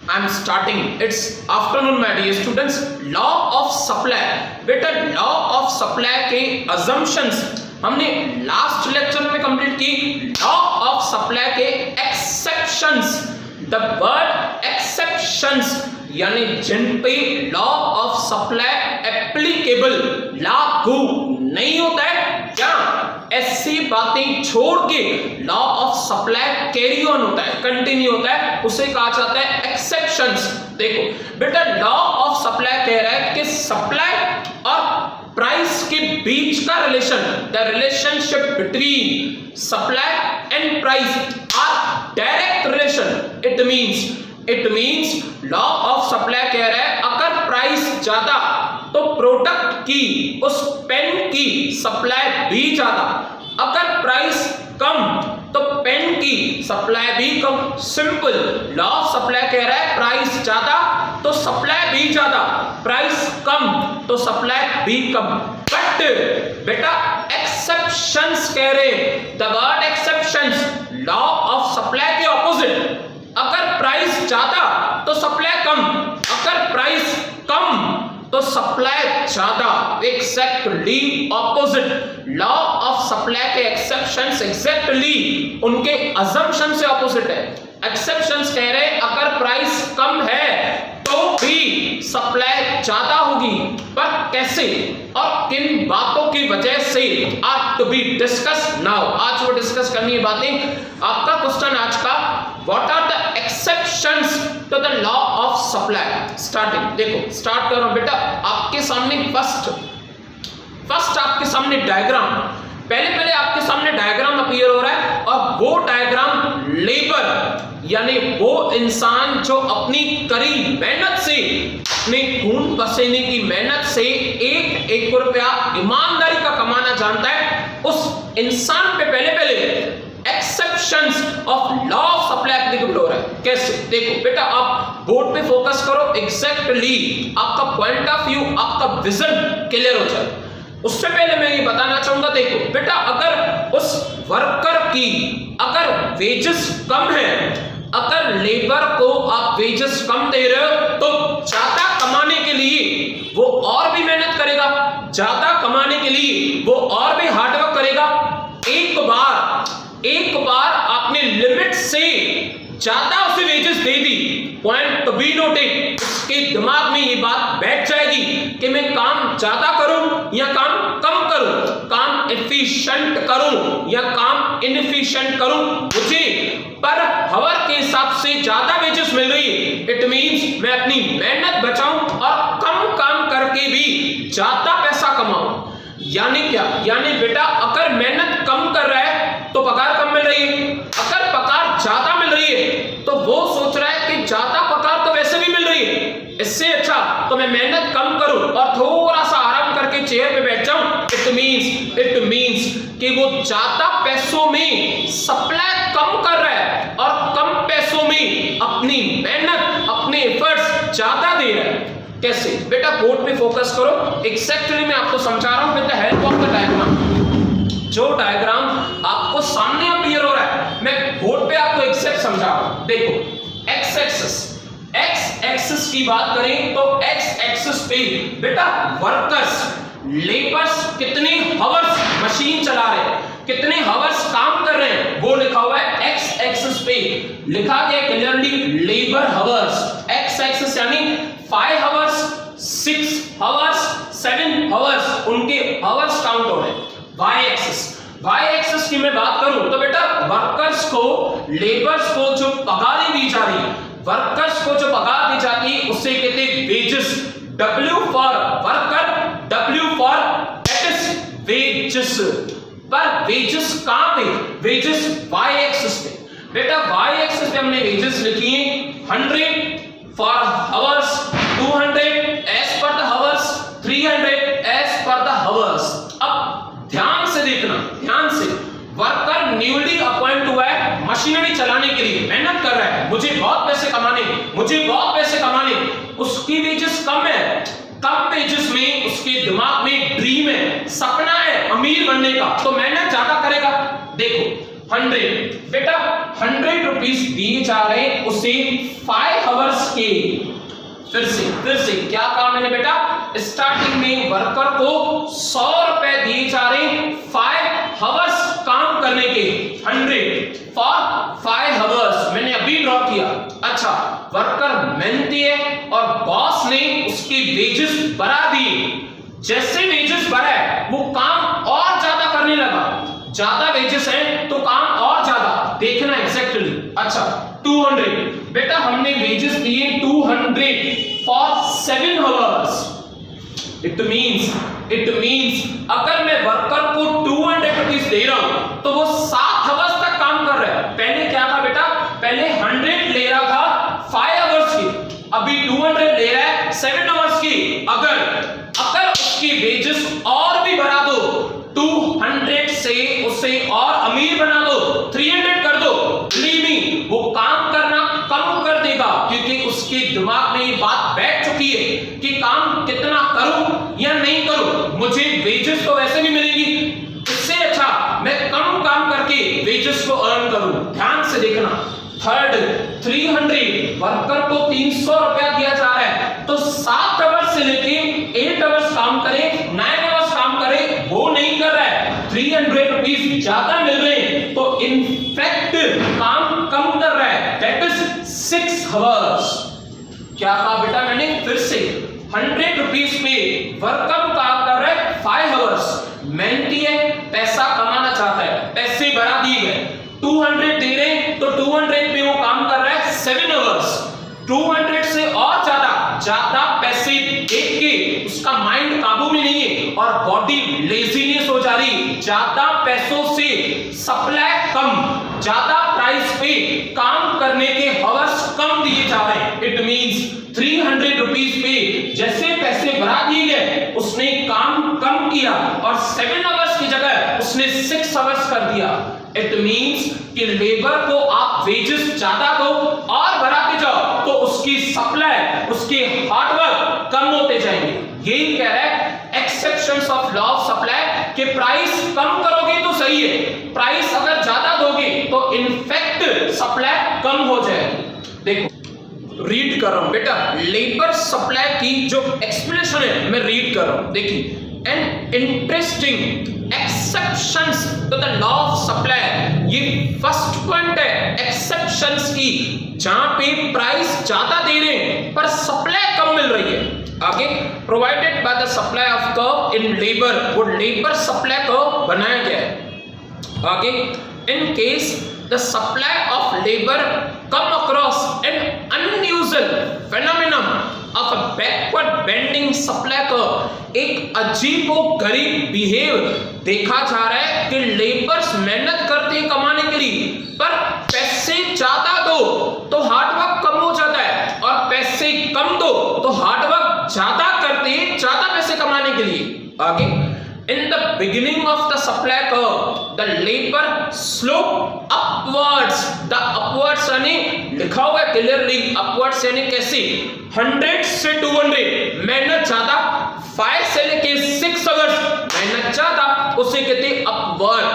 I am starting. It's afternoon my dear students. Law of supply, बेटा law of supply के assumptions हमने last lecture में complete की। Law of supply के exceptions, the word exceptions यानी जिन पे लॉ ऑफ सप्लाई एप्लीकेबल लागू नहीं होता है, क्या ऐसी बातें छोड़ के law of supply carry on होता है, कंटिन्यू होता है, उसे कहा जाता है एक्सेप्शंस। देखो बेटा लॉ ऑफ सप्लाई कह रहा है कि सप्लाई और प्राइस के बीच का relation, the relationship between supply and price are direct relation. It means law of supply कह रहा है अगर प्राइस ज्यादा तो प्रोडक्ट की, उस पेन की सप्लाई भी ज्यादा, अगर प्राइस कम तो पेन की सप्लाई भी कम। सिंपल लॉ ऑफ सप्लाई कह रहा है प्राइस ज्यादा तो सप्लाई भी ज्यादा, प्राइस कम तो सप्लाई भी कम। बट बेटा एक्सेप्शंस कह रहे, the word exceptions law of supply के ऑपोजिट। अगर प्राइस ज्यादा तो सप्लाई कम, अगर प्राइस कम तो सप्लाई ज्यादा, exactly opposite. Law of supply के एक्सेप्शंस एग्जैक्टली उनके अजम्पशन से ऑपोजिट है। एक्सेप्शंस कह रहे हैं अगर प्राइस कम है तो भी सप्लाई ज्यादा होगी, पर कैसे और किन बातों की वजह से are to be discuss now. आज वो डिस्कस करनी है बातें। आपका क्वेश्चन आज का, what are the exceptions to the law of supply. Starting देखो, स्टार्ट करो बेटा। आपके सामने फर्स्ट आपके सामने डायग्राम, पहले आपके सामने डायग्राम अपीयर हो रहा है, और वो डायग्राम लेबर यानी वो इंसान जो अपनी कड़ी मेहनत से, अपने खून पसीने की मेहनत से एक रुपया ईमानदारी का कमाना जानता है, उस इंसान पे पहले exceptions of law of supply applicable हो रहा है। कैसे देखो बेटा, आप बोर्ड पे फोकस करो, एग्जैक्टली आपका पॉइंट ऑफ व्यू, आपका विजन क्लियर हो जाए। उससे पहले मैं ये बताना चाहूंगा, देखो बेटा अगर उस वर्कर की अगर वेजेस कम है, अगर लेबर को आप वेजेस कम दे रहे हो तो ज्यादा कमाने के लिए वो और भी मेहनत करेगा, ज्यादा कमाने के लिए वो और भी हार्डवर्क करेगा। एक बार आपने लिमिट से ज्यादा उसे wages they the, point to be noted, उसके दिमाग में ये बात बैठ जाएगी कि मैं काम ज्यादा करूं या काम कम करूं, काम एफिशिएंट करूं या काम इनएफिशिएंट करूं, मुझे पर हावर के हिसाब से ज्यादा वेजेस मिल रही है। इट मींस मैं अपनी मेहनत बचाऊं और कम काम करके भी ज्यादा पैसा कमाऊं। यानी क्या, यानी बेटा अगर मेहनत कम कर रहा है तो पगार कम मिल रही है, अगर पगार ज्यादा मिल रही है तो वो सोच रहा है कि ज्यादा पगार तो वैसे भी मिल रही है, इससे अच्छा तो मैं मेहनत कम करूं और थोड़ा सा आराम करके चेयर पे बैठ जाऊं। इट मींस कि वो ज्यादा पैसों में सप्लाई कम कर रहा है और कम पैसों में अपनी मेहनत, अपने एफर्ट्स ज्यादा दे रहा है। कैसे बेटा, बोर्ड पे फोकस करो, एक्जैक्टली मैं आपको समझा रहा हूं with the help of the diagram. जो डायग्राम आपको सामने अपीयर हो रहा है, मैं बोर्ड पे आपको एग्जैक्ट समझा रहा हूं। देखो एक्स एक्सिस की बात करें तो एक्स एक्सिस पे बेटा वर्कर्स, लेबर्स कितने हावर्स मशीन चला रहे हैं, कितने हावर्स काम कर रहे हैं, वो लिखा हुआ है एक्स एक्सिस पे, लिखा गया clearly labour hours. X axis यानी 5 हावर्स, 6 हावर्स, 7 हावर्स, उनके हावर्स काउंट हो रहे हैं। वाई एक्सिस की मैं बात करूं तो बेटा वर्कर्स को, लेबर्स को जो पगार दी जा रही, वर्कर्स को जो पगार दी जाती है उसे कहते हैं wages. W for worker, W for wages. पर वेजेस कहां पे, वेजेस वाई एक्सिस पे। बेटा वाई एक्सिस पे हमने वेजेस लिखी है 100 for hours, 200 as per the hours, 300 as per the hours. अब ध्यान से देखना, ध्यान से, वर्कर न्यूली अपॉइंट हुआ है मशीनरी चलाने के लिए, मेहनत कर रहा है, मुझे बहुत पैसे कमाने, उसकी वेजेस कम है, कम वेजेस में उसके दिमाग में ड्रीम है, सपना है अमीर बनने का, तो मेहनत ज्यादा करेगा। देखो 100। बेटा 100 रुपीस दिए जा रहे हैं उसे 5 आवर्स के। फिर से क्या कहा मैंने बेटा, स्टार्टिंग में वर्कर को 100 रुपए दिए जा रहे हैं 5 आवर्स काम करने के, 100 फॉर 5 आवर्स। मैंने अभी ड्रॉ किया। अच्छा, वर्कर मेहनती है और बॉस ने उसकी वेजेस बढ़ा दिए। जैसे वेजेस बढ़े वो काम और ज्यादा करने लगा। ज्यादा वेजेस हैं तो काम और ज्यादा, देखना एग्जैक्टली। अच्छा 200, बेटा हमने वेजेस दिए 200 फॉर 7 आवर्स। इट मींस अगर मैं वर्कर को 200 रुपीस दे रहा हूं तो वो 7 आवर्स तक काम कर रहा है। पहले क्या था बेटा, पहले 100 ले रहा था 5 आवर्स की, अभी 200 ले रहा है 7 आवर्स की। अगर उसकी वेजेस और भी बढ़ा दो, 200 से उसे और अमीर बना दो, 300 कर दो, बिलीव मी वो काम करना कम कर देगा, क्योंकि उसके दिमाग में ये बात बैठ चुकी है कि काम कितना करूं या नहीं करूं, मुझे वेजेस तो वैसे भी मिलेगी, इससे अच्छा मैं कम काम करके वेजेस को अर्न करूं। ध्यान से देखना। थर्ड 300, वर्कर को 300 रुपया दिया जा रहा है तो 7 आवर्स से लेके 8 आवर्स काम करे, 9 आवर्स काम करे, वो नहीं कर रहा है, 300 रुपीस ज्यादा मिल रहे हैं तो इनफैक्ट काम कम कर रहा है, दैट इज 6 आवर्स। क्या कहा बेटा मैंने, फिर से 100 रुपीस पे वर्कर काम कर रहा है 5 आवर्स, मेहनती है, पैसा कमाना चाहता है, पैसे बढ़ा दिए गए, 200 दे रहे हैं तो 200 पे वो काम कर रहा है 7 आवर्स। 200 से और ज्यादा पैसे देख के उसका माइंड काबू में नहीं है और बॉडी लेजीनेस हो जा रही। ज्यादा पैसों से सप्लाई कम, ज्यादा प्राइस पे काम करने के आवर्स कम दिए जा रहे हैं। इट मींस 300 रुपीस पे जैसे पैसे बढ़ा दिए गए, उसने काम कम किया और 7 आवर्स की जगह उसने 6 आवर्स कर दिया। इट मींस कि लेबर को आप वेजेस ज्यादा दो और बढ़ाते जाओ तो उसकी सप्लाई, उसके हार्डवर्क कम होते जाएंगे। यही कह रहा है exceptions of law of supply कि प्राइस कम करोगे तो सही है, प्राइस अगर ज्यादा दोगे तो इनफैक्ट सप्लाई कम हो जाएगी। देखो रीड कर रहा हूं बेटा, लेबर सप्लाई की जो एक्सप्लेनेशन है मैं रीड कर रहा हूं। देखिए, an interesting exceptions to the law of supply, ये फर्स्ट पॉइंट है एक्सेप्शंस की, जहां पे प्राइस ज्यादा दे रहे हैं पर सप्लाई कम मिल रही है। आगे provided by the supply of curve in labour, वो लेबर सप्लाई कर्व बनाया गया है। आगे in case the supply of labor come across an unusual phenomenon of a backward bending supply curve, एक अजीबोगरीब बिहेव देखा जा रहा है कि लेबर्स मेहनत करते हैं कमाने के लिए पर पैसे ज्यादा दो तो हार्डवर्क कम हो जाता है और पैसे कम दो तो हार्डवर्क ज्यादा करते हैं ज्यादा पैसे कमाने के लिए। आगे in the beginning of the supply curve the labor slope upwards, the upwards यानी लिखा हुआ है clearly, upwards यानी कैसे, 100 से 200 मेहनत ज्यादा, 5 से लेके 6 आवर्स मेहनत ज्यादा, उसे कहते हैं upward।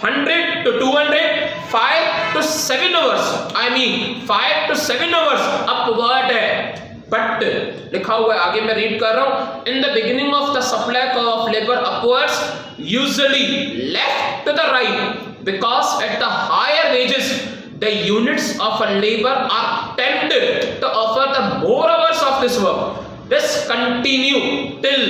100 to 200, 5 to 7 hours, I mean 5 to 7 hours upward है। बट लिखा हुआ है आगे मैं रीड कर रहा हूं, in the beginning of the supply curve of labour upwards usually left to the right because at the higher wages the units of a labour are tempted to offer the more hours of this work. This continue till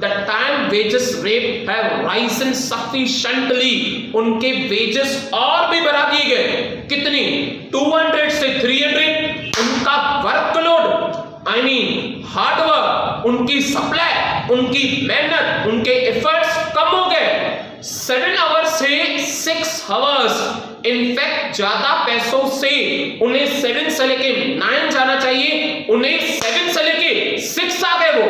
the time wages rate have risen sufficiently, उनके wages और भी बढ़ा दिए गए, कितनी, 200 से 300, उनका workload I mean hard work, उनकी सप्लाई, उनकी मेहनत, उनके एफर्ट्स कम हो गए, 7 आवर्स से 6 आवर्स। इनफैक्ट ज्यादा पैसों से उन्हें 7 से लेके 9 जाना चाहिए, उन्हें 7 से लेके 6 आ गए वो,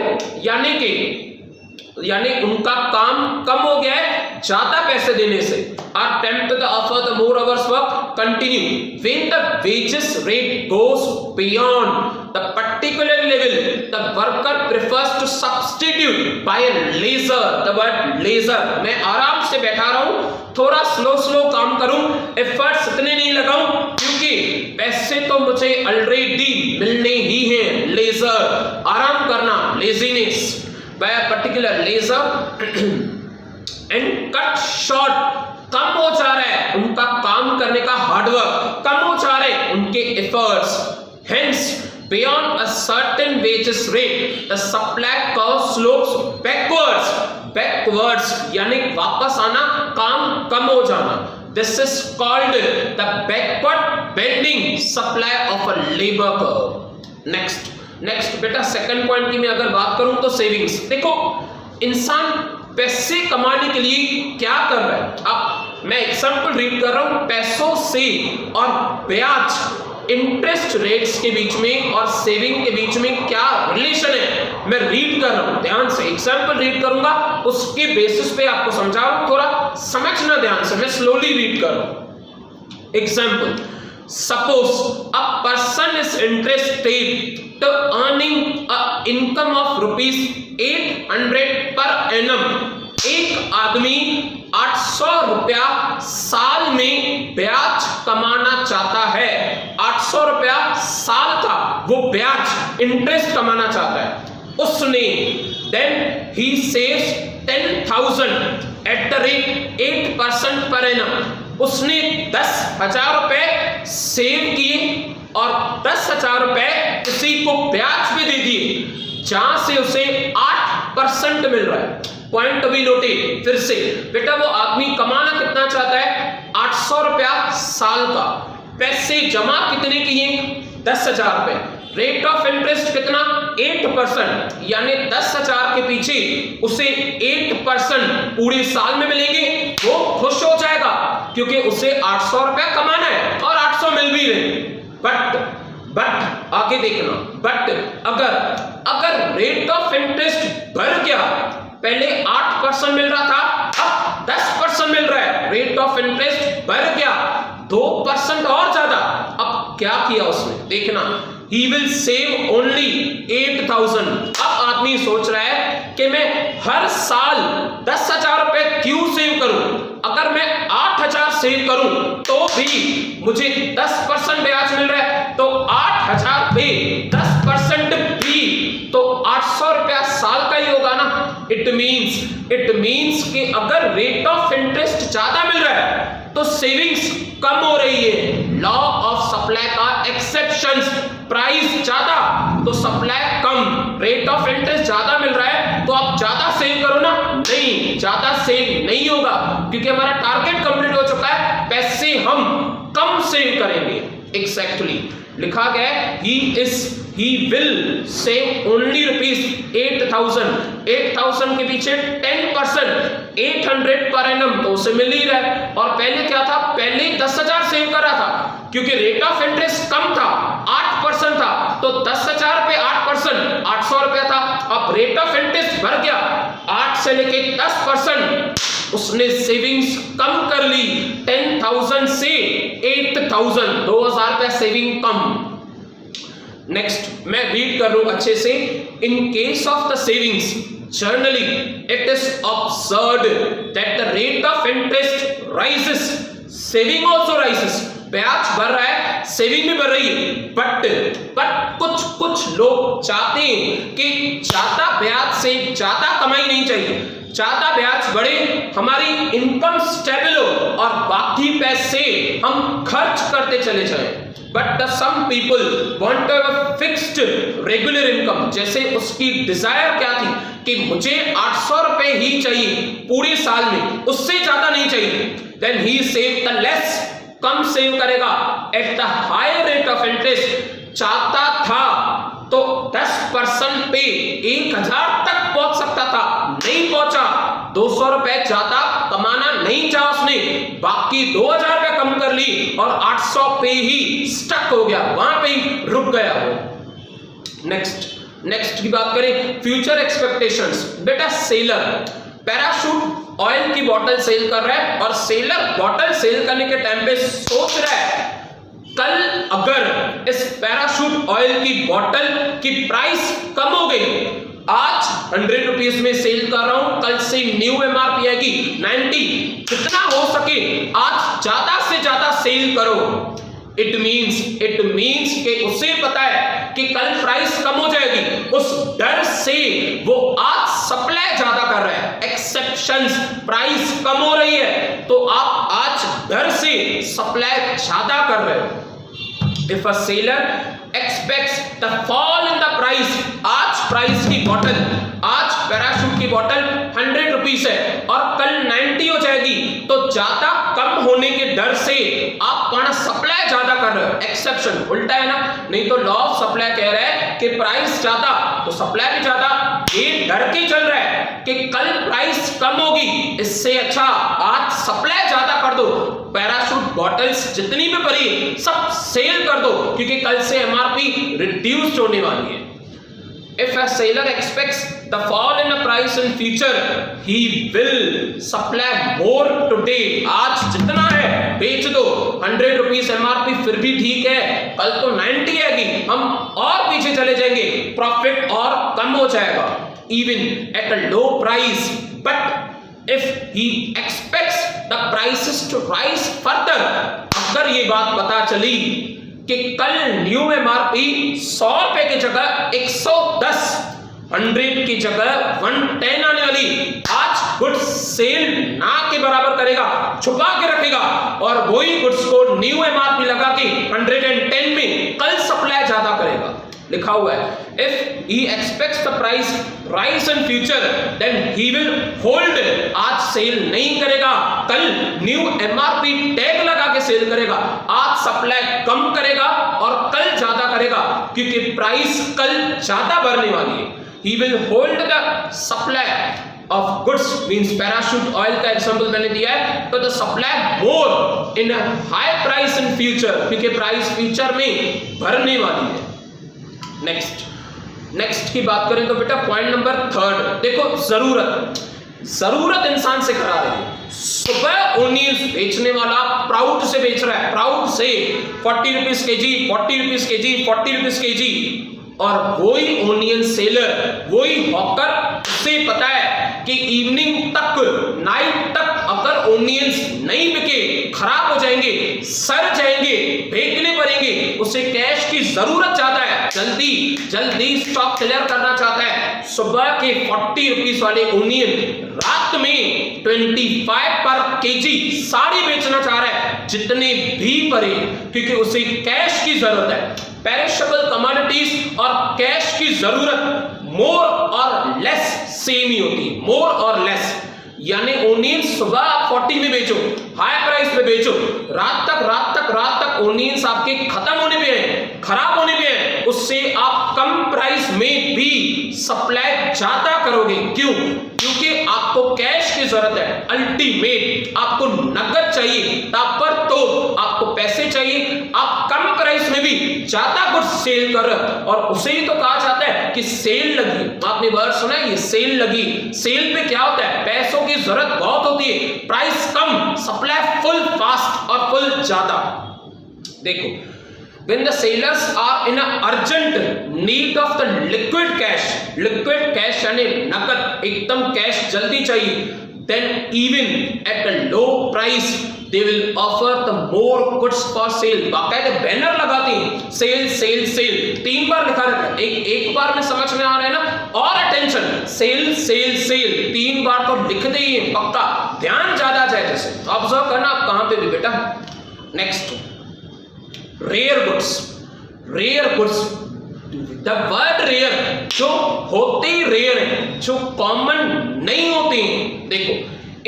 यानी उनका काम कम हो गया है ज्यादा पैसे देने से। Are tempted to offer the more hours work continue when the wages rate goes beyond the particularly level, the worker prefers to substitute by a laser. The word laser. मैं आराम से बैठा रहा हूं, थोड़ा स्लो काम करूं, एफर्ट्स इतने नहीं लगाऊं, क्योंकि पैसे तो मुझे ऑलरेडी मिलने ही हैं. लेजर, आराम करना, laziness by a particular laser and cut short. कम हो जा रहा है उनका काम करने का हार्डवर्क, कम हो जा रहे हैं उनके efforts. Hence, beyond a certain wages rate, the supply curve slopes backwards. Backwards यानी वापस आना, काम कम हो जाना. This is called the backward bending supply of a labor curve. Next बेटा सेकंड पॉइंट की मैं अगर बात करूं तो सेविंग्स. देखो इंसान पैसे कमाने के लिए क्या कर रहा है. अब मैं एग्जांपल रीड कर रहा हूं. पैसों से और ब्याज, इंटरेस्ट रेट्स के बीच में और सेविंग के बीच में क्या रिलेशन है, मैं रीड कर रहा हूं. ध्यान से एग्जांपल रीड करूंगा, उसके बेसिस पे आपको समझा रहा हूं. थोड़ा समझना ध्यान से, मैं स्लोली रीड कर रहा हूं. Example, suppose a person is interested to earning a income of rupees 800 per annum. एक आदमी 800 रुपया साल में ब्याज कमाना चाहता है. 800 रुपया साल का वो ब्याज, इंटरेस्ट कमाना चाहता है. उसने then he saves 10,000 at the rate 8% per annum. उसने 10,000 रुपए सेव किए और 10,000 रुपए उसी को ब्याज पे दे दिए, जहां से उसे 8% मिल रहा है. पॉइंट भी नोटेड. फिर से बेटा, वो आदमी कमाना कितना चाहता है? 800 रुपया साल का. पैसे जमा कितने किए? 10,000 रुपए. रेट ऑफ इंटरेस्ट कितना? 8%. यानी 10,000 के पीछे उसे 8% पूरे साल में मिलेंगे. वो खुश हो जाएगा क्योंकि उसे 800 रुपया कमाना है और 800 मिल भी रहे. बट आगे देखना, बट अगर रेट ऑफ इंटरेस्ट बढ़ गया, पहले 8% मिल रहा था, अब 10% मिल रहा है, रेट ऑफ इंटरेस्ट बढ़ गया 2% और ज्यादा. अब क्या किया उसने? देखना, he will save only 8,000. अब आदमी सोच रहा है कि मैं हर साल 10,000 रुपए क्यों सेव करूं? अगर मैं 8,000 सेव करूं तो भी मुझे 10% ब्याज मिल रहा है, तो 8,000 पे 10% भी तो 800 रुपया साल का ही होगा ना. इट मीन्स कि अगर रेट ऑफ इंटरेस्ट ज्यादा मिल रहा है तो सेविंग्स कम हो रही है. लॉ ऑफ सप्लाई का एक्सेप्शंस. प्राइस ज्यादा तो supply come, rate of interest ज्यादा मिल रहा है तो आप ज्यादा सेव करो ना. नहीं, ज्यादा सेव नहीं होगा क्योंकि हमारा टारगेट कंप्लीट हो चुका है. पैसे हम कम सेव करेंगे. एग्जैक्टली लिखा गया है he will save only rupees 8,000. 8,000 के पीछे 10% 800 पर एनम तो उसे मिल ही रहा है. और पहले क्या था? पहले 10,000 सेव करा था क्योंकि रेट ऑफ इंटरेस्ट कम था, 8% था, तो 10,000 पे 8% 800 रुपया था. अब रेट ऑफ इंटरेस्ट बढ़ गया 8 से लेके 10%, उसने सेविंग्स कम कर ली. 10,000 से 8,000, 2,000 रुपया सेविंग कम. नेक्स्ट मैं रीड कर रहा हूं अच्छे से. इन case of the savings generally it is observed that the rate of interest rises, saving also rises. ब्याज बढ़ रहा है, सेविंग भी बढ़ रही है. बट कुछ लोग चाहते हैं कि ज्यादा ब्याज से ज्यादा कमाई नहीं चाहिए, ज्यादा ब्याज बढ़े, हमारी इनकम स्टेबल हो और बाकी पैसे हम खर्च करते चले जाएं. But some people want to have a fixed regular income. जैसे उसकी डिजायर क्या थी कि मुझे 800 रुपए ही चाहिए पूरे साल में, उससे ज्यादा नहीं चाहिए. Then he save the less, कम सेव करेगा at the higher rate of interest. चाहता था तो 10% पे 1,000 तक पहुंच सकता था, नहीं पहुंचा. 200 रुपए ज्यादा कमाना नहीं चाहा उसने, बाकी 2,000 रुपए कम कर ली और 800 पे ही स्टक हो गया, वहां पे ही रुक गया वो. नेक्स्ट की बात करें, फ्यूचर एक्सपेक्टेशंस. बेटा सेलर पैराशूट ऑयल की बोतल सेल कर रहा है और सेलर बोतल सेल करने के टाइम पे सोच रहा है कल अगर इस पैराशूट ऑयल की बोतल कि प्राइस कम हो गई, आज 100 रुपीज में सेल कर रहा हूं, कल से न्यू एमआरपी आएगी 90, जितना हो सके आज ज्यादा से ज्यादा सेल करो। इट मीन्स कि उसे पता है कि कल प्राइस कम हो जाएगी, उस डर से वो आज सप्लाई ज्यादा कर रहा है। एक्सेप्शंस, प्राइस कम हो रही है तो आप आज डर से सप्लाई ज्यादा कर रहे हो। If a seller aspects the fall in the price, आज प्राइस की बॉटल, आज पैराशूट की बॉटल 100 रुपीज है और कल 90 हो जाएगी, तो ज्यादा कम होने के डर से आप सप्लाई ज्यादा कर रहे हो। एक्सेप्शन उल्टा है ना, नहीं तो लॉ ऑफ सप्लाई कह रहा है कि प्राइस ज्यादा तो सप्लाई भी ज्यादा, ये डर के चल रहा है कि कल प्राइस कम होगी, इससे अच्छा आज सप्लाई ज्यादा कर दो, पैराशूट बॉटल्स जितनी भी पड़ी सब सेल कर दो, क्योंकि कल से एमआरपी रिड्यूस होने वाली है। If a seller expects the fall in a price in future, he will supply more today. आज जितना है बेच दो, 100 रुपीज एमआरपी फिर भी ठीक है, कल तो 90 आएगी, हम और पीछे चले जाएंगे, प्रॉफिट और कम हो जाएगा, even at a low price. But if he expects the prices to rise further, अगर ये बात पता चली कि कल न्यू एमआरपी 100 रुपए की जगह 110, 100 की जगह 110 आने वाली, आज गुड्स सेल ना के बराबर करेगा, छुपा के रखेगा और वही गुड्स को न्यू एमआरपी लगा के 110 में कल सप्लाई ज्यादा करेगा। लिखा हुआ है if he expects the price rise in future then he will hold, आज सेल नहीं करेगा, कल न्यू एमआरपी टैग लगा के सेल करेगा, आज सप्लाई कम करेगा और कल ज्यादा करेगा, क्योंकि प्राइस कल ज्यादा बढ़ने वाली है। ही will hold the supply of goods, means parachute oil का एग्जांपल मैंने दिया है, तो the supply more in high price in future, क्योंकि प्राइस फ्यूचर में बढ़ने वाली है। नेक्स्ट की बात करें तो बेटा पॉइंट नंबर 3, देखो जरूरत इंसान से करा रही है। सुबह ओनियंस बेचने वाला प्राउड से बेच रहा है, प्राउड से 40 रुपीज के जी, 40 रुपीज के जी, 40 रुपीज के जी, और वही ओनियन सेलर, वही हॉकर, उसे पता है कि इवनिंग तक, नाइट तक अगर ओनियंस नहीं बिके, खराब हो जाएंगे, सड़ जाएंगे, फेंकने पड़ेंगे, उसे कैश की जरूरत चाहता है, जल्दी स्टॉक क्लियर करना चाहता है। सुबह के 40 रुपीज वाले ओनियन रात में 25 पर केजी साड़ी बेचना चाह रहा है, जितने भी पड़े, क्योंकि उसे कैश की जरूरत है। पेरिशेबल कमोडिटीज और कैश की जरूरत मोर और लेस सेम ही होती है, मोर और लेस, यानी ओनियंस सुबह आप 40 में बेचो, हाई प्राइस पे बेचो, रात तक ओनियंस आपके खत्म होने पे हैं, खराब होने पे हैं, उससे आप कम प्राइस में भी सप्लाई ज्यादा करोगे। क्यों? क्योंकि आपको कैश की जरूरत है, अल्टीमेट आपको नकद चाहिए, ताबड़तोड़ आपको पैसे चाहिए, आप कम प्राइस में भी ज्यादा कुछ सेल कर रहे हो, और उसे ही तो कहा जाता है कि सेल लगी। आपने वर्ड सुना है, ये सेल लगी। सेल पे क्या होता है? पैसों की जरूरत बहुत होती है, प्राइस कम, सप्लाई फुल फास्ट और फुल ज्यादा। देखो, when the sellers are in a urgent need of the liquid cash यानी नकद, एकदम कैश जल्दी चाहिए, then even at a low price they will offer the more goods for sale। बाकायदे banner लगाते हैं, सेल 3 बार लिखा रहता है, एक बार में समझ में आ रहा है ना, और अटेंशन, सेल 3 बार तो लिखते ही है, पक्का ध्यान ज्यादा जाए, जैसे ऑब्जर्व करना आप कहां पे भी बेटा। Next, rare goods, the word rare, जो होते रेयर हैं, जो कॉमन नहीं होते हैं। देखो,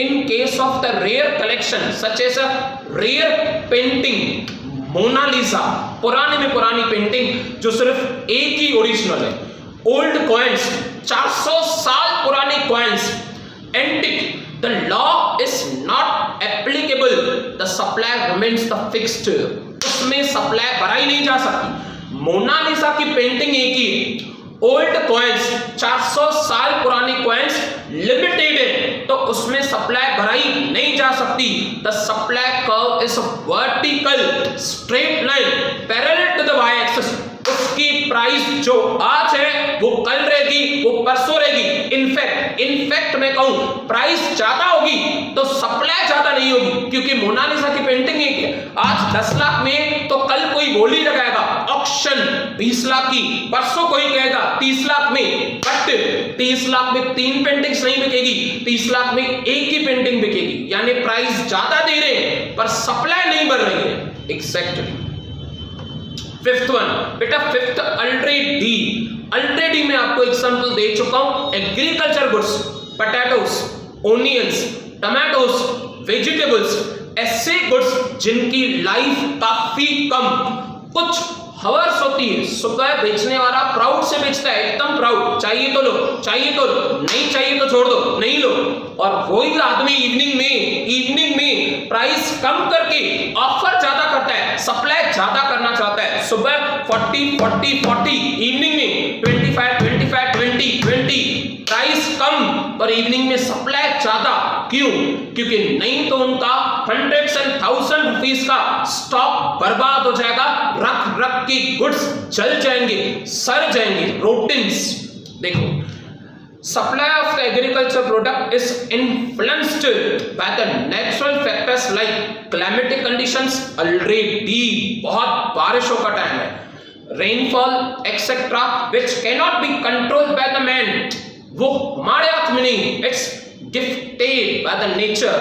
in case of the rare collection such as a rare painting, Mona Lisa, पुराने में पुरानी पेंटिंग जो सिर्फ एक ही ओरिजिनल है, ओल्ड कॉइन्स, 400 साल पुराने coins, antique, the law is not applicable, the supply remains the fixed, उसमें सप्लाई बढ़ाई नहीं जा सकती। मोनालिसा की पेंटिंग एक ही है, ओल्ड कॉइन्स, 400 साल पुरानी कॉइन्स लिमिटेड है, तो उसमें सप्लाई बढ़ाई नहीं जा सकती। The supply curve is vertical straight line parallel to the Y axis, उसकी प्राइस जो आज है वो कल रहेगी, वो परसों रहेगी। इनफैक्ट मैं कहूं प्राइस ज्यादा होगी तो सप्लाई ज्यादा नहीं होगी, क्योंकि मोनालिसा की पेंटिंग है आज 10 लाख में तो कल कोई बोली लगाएगा ऑक्शन 20 लाख की, परसों कोई कहेगा 30 लाख में, बट 30 लाख में 3 पेंटिंग्स नहीं बिकेगी, 30 लाख में एक ही पेंटिंग बिकेगी। यानी प्राइस ज्यादा दे रहे हैं पर सप्लाई नहीं बढ़ रही है। एग्जैक्टली। फिफ्थ वन बेटा, फिफ्थ ऑलरेडी मैं आपको एग्जांपल दे चुका हूं। Agriculture goods, potatoes, onions, tomatoes, vegetables, ऐसे गुड्स जिनकी लाइफ काफी कम, कुछ हवर्स होती है। सुबह बेचने वाला प्राउड से बेचता है, एकदम प्राउड, चाहिए तो लो, चाहिए तो लो, नहीं चाहिए तो छोड़ दो, नहीं लो। और वही आदमी इवनिंग में प्राइस कम करके ऑफर ज्यादा करता है, सप्लाई ज्यादा करना चाहता है। सुबह 40, इवनिंग में 25, प्राइस कम पर इवनिंग में सप्लाई ज्यादा। क्यों? क्योंकि नहीं तो उनका हंड्रेड्स एंड थाउजेंड रुपीस का स्टॉक बर्बाद हो जाएगा, रख के गुड्स जल जाएंगे, सड़ जाएंगे, रोटिंस। देखो, supply of the agriculture product is influenced by the natural factors like climatic conditions। already बहुत बारिशों का टाइम है, rainfall etc which cannot be controlled by the man, वो हमारे हाथ में नहीं, it's gifted by the nature।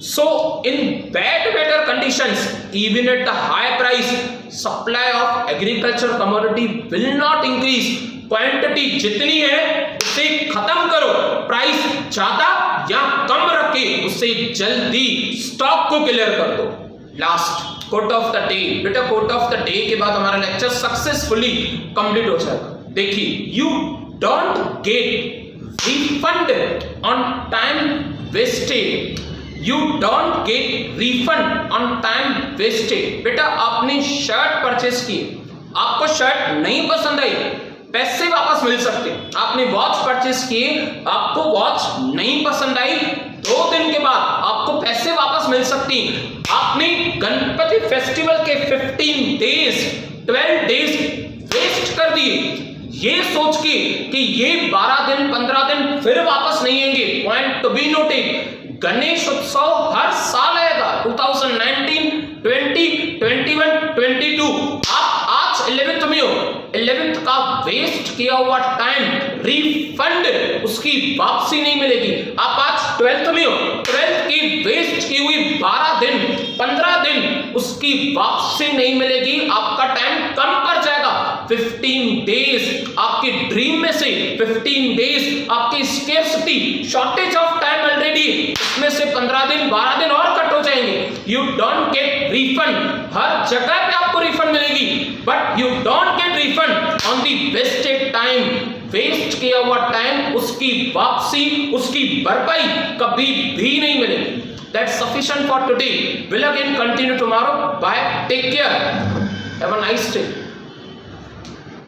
so in bad weather conditions, even at the high price, supply of agriculture commodity will not increase। Quantity जितनी है उसे खत्म करो, प्राइस ज्यादा या कम रखे, उसे जल्दी स्टॉक को क्लियर कर दो। Last quote of the day बेटा, कोट ऑफ द डे के बाद हमारा लेक्चर सक्सेसफुली कंप्लीट हो जाएगा। देखिए, you don't get refund on time wasted, you don't get refund on time wasted. बेटा, आपने शर्ट परचेस की, आपको शर्ट नहीं पसंद आई, पैसे वापस मिल सकते। आपने वॉच परचेस किए, आपको वॉच नहीं पसंद आई, 2 दिन के बाद आपको पैसे वापस मिल सकती। आपने गणपति फेस्टिवल के 12 डेज वेस्ट कर दिए, ये सोच के कि ये 12 दिन 15 दिन फिर वापस नहीं आएंगे। Point to be noted, Ganesh उत्सव हर साल आएगा, 2019, 20, 21, 22। आप आज 11th में हो, 11th का वेस्ट किया हुआ टाइम रिफंड, उसकी वापसी नहीं मिलेगी। आप आज 12th में हो, 12th की वेस्ट की हुई 12 दिन 15 दिन, उसकी वापसी नहीं मिलेगी, आपका टाइम कम पड़ जाएगा। 15 डेज आपके ड्रीम में से 15 डेज आपकी scarcity, shortage of time already, इसमें से 15 दिन 12 दिन और कट हो जाएंगे। यू डोंट गेट रिफंड, हर जगह पे आपको रिफंड मिलेगी, but you don't get refund on the wasted time. Waste किया हुआ टाइम, उसकी वापसी, उसकी भरपाई कभी भी नहीं मिलेगी। That's sufficient for today. We'll again continue tomorrow. Bye. Take care. Have a nice day.